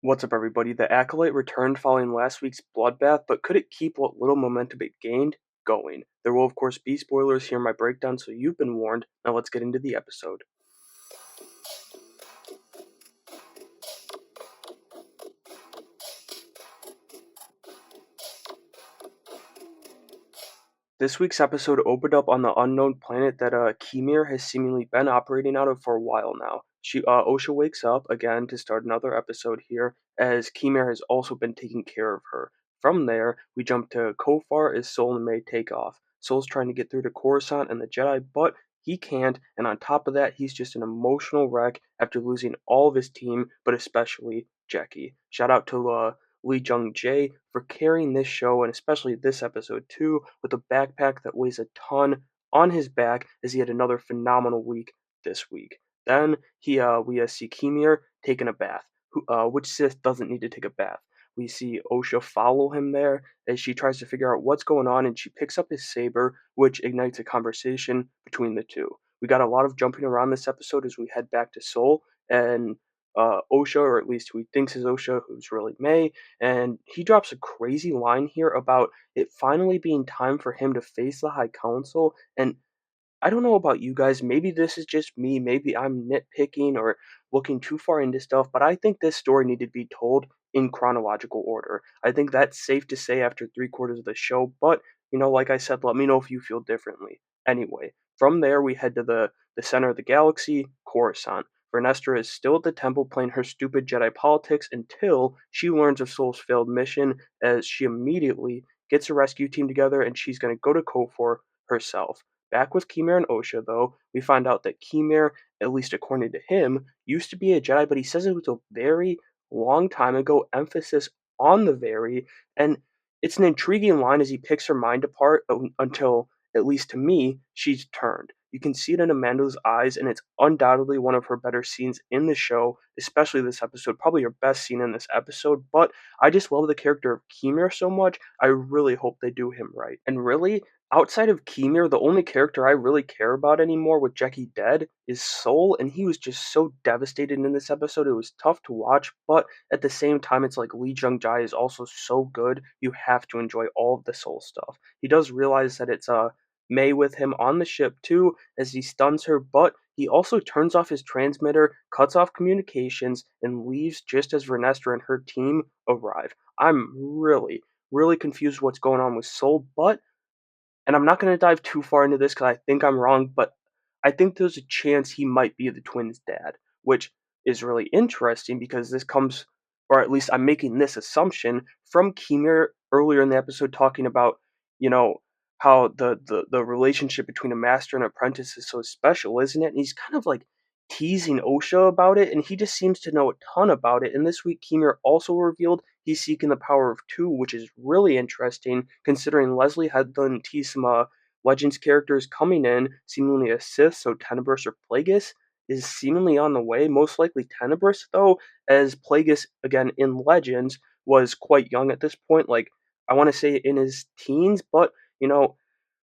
What's up, everybody? The Acolyte returned following last week's bloodbath, but could it keep what little momentum it gained going? There will, of course, be spoilers here in my breakdown, so you've been warned. Now let's get into the episode. This week's episode opened up on the unknown planet that Kemir has seemingly been operating out of for a while now. Osha wakes up again to start another episode here, as Kemir has also been taking care of her. From there, we jump to Kofar as Sol and May take off. Sol's trying to get through to Coruscant and the Jedi, but he can't, and on top of that, he's just an emotional wreck after losing all of his team, but especially Jackie. Shout out to Lee Jung Jae for carrying this show and especially this episode too, with a backpack that weighs a ton on his back, as he had another phenomenal week this week. Then we see Kemir taking a bath. Which Sith doesn't need to take a bath? We see Osha follow him there as she tries to figure out what's going on, and she picks up his saber, which ignites a conversation between the two. We got a lot of jumping around this episode as we head back to Seoul, and Osha, or at least who he thinks is Osha, who's really May, and he drops a crazy line here about it finally being time for him to face the High Council. And I don't know about you guys, maybe this is just me, maybe I'm nitpicking or looking too far into stuff, but I think this story needed to be told in chronological order. I think that's safe to say after three-quarters of the show, but, like I said, let me know if you feel differently. Anyway, from there we head to the center of the galaxy, Coruscant. Vernestra is still at the temple playing her stupid Jedi politics until she learns of Sol's failed mission, as she immediately gets a rescue team together and she's going to go to Kofor herself. Back with Kemir and Osha, though, we find out that Kemir, at least according to him, used to be a Jedi, but he says it was a very long time ago, emphasis on the very, and it's an intriguing line as he picks her mind apart until, at least to me, she's turned. You can see it in Amanda's eyes, and it's undoubtedly one of her better scenes in the show, especially this episode, probably her best scene in this episode, but I just love the character of Kemir so much, I really hope they do him right. And really, outside of Kemir, the only character I really care about anymore with Jackie dead is Sol, and he was just so devastated in this episode. It was tough to watch, but at the same time, it's like Lee Jung Jae is also so good, you have to enjoy all of the Sol stuff. He does realize that it's May with him on the ship too, as he stuns her, but he also turns off his transmitter, cuts off communications, and leaves just as Vernestra and her team arrive. I'm really, really confused what's going on with Sol, but and I'm not going to dive too far into this because I think I'm wrong, but I think there's a chance he might be the twins' dad, which is really interesting because this comes, or at least I'm making this assumption from Kemir earlier in the episode talking about, you know, how the relationship between a master and apprentice is so special, isn't it? And he's kind of like teasing Osha about it, and he just seems to know a ton about it. And this week, Kemir also revealed he's seeking the power of two, which is really interesting considering Leslie had done tease some Legends characters coming in, seemingly a Sith, so Tenebris or Plagueis is seemingly on the way. Most likely Tenebris, though, as Plagueis, again, in Legends, was quite young at this point. Like, I want to say in his teens, but,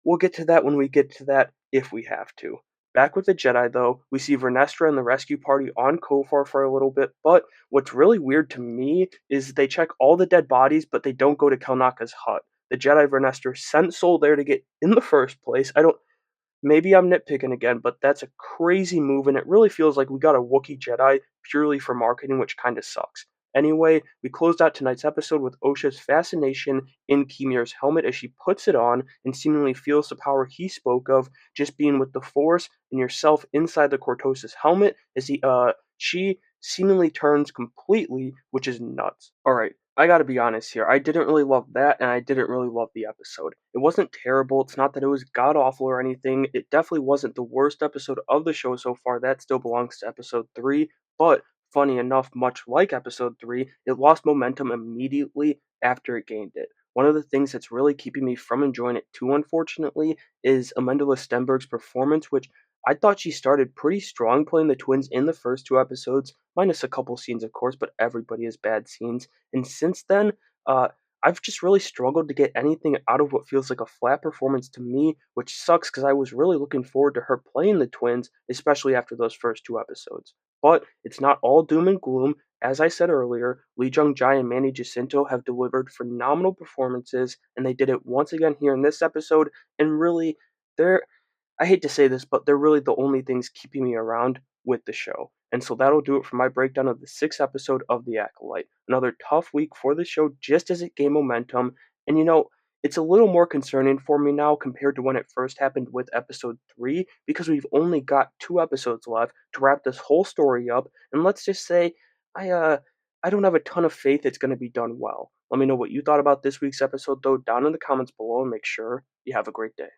we'll get to that when we get to that if we have to. Back with the Jedi, though, we see Vernestra and the rescue party on Kofar for a little bit, but what's really weird to me is they check all the dead bodies, but they don't go to Kelnaka's hut. The Jedi Vernestra sent Sol there to get in the first place. Maybe I'm nitpicking again, but that's a crazy move, and it really feels like we got a Wookiee Jedi purely for marketing, which kind of sucks. Anyway, we closed out tonight's episode with Osha's fascination in Kemir's helmet as she puts it on and seemingly feels the power he spoke of, just being with the Force and yourself inside the Cortosis helmet, as she seemingly turns completely, which is nuts. Alright, I gotta be honest here. I didn't really love that, and I didn't really love the episode. It wasn't terrible. It's not that it was god awful or anything. It definitely wasn't the worst episode of the show so far. That still belongs to episode 3. But, funny enough, much like episode 3, it lost momentum immediately after it gained it. One of the things that's really keeping me from enjoying it too, unfortunately, is Amanda Stenberg's performance, which I thought she started pretty strong playing the twins in the first 2 episodes, minus a couple scenes, of course, but everybody has bad scenes. And since then, uh, I've just really struggled to get anything out of what feels like a flat performance to me, which sucks because I was really looking forward to her playing the twins, especially after those first 2 episodes. But it's not all doom and gloom. As I said earlier, Lee Jung Jae and Manny Jacinto have delivered phenomenal performances, and they did it once again here in this episode. And really, they're I hate to say this, but they're really the only things keeping me around with the show. And so that'll do it for my breakdown of the sixth episode of The Acolyte. Another tough week for the show just as it gained momentum. And it's a little more concerning for me now compared to when it first happened with episode 3 because we've only got 2 episodes left to wrap this whole story up. And let's just say I uh I don't have a ton of faith it's going to be done well. Let me know what you thought about this week's episode though down in the comments below and make sure you have a great day.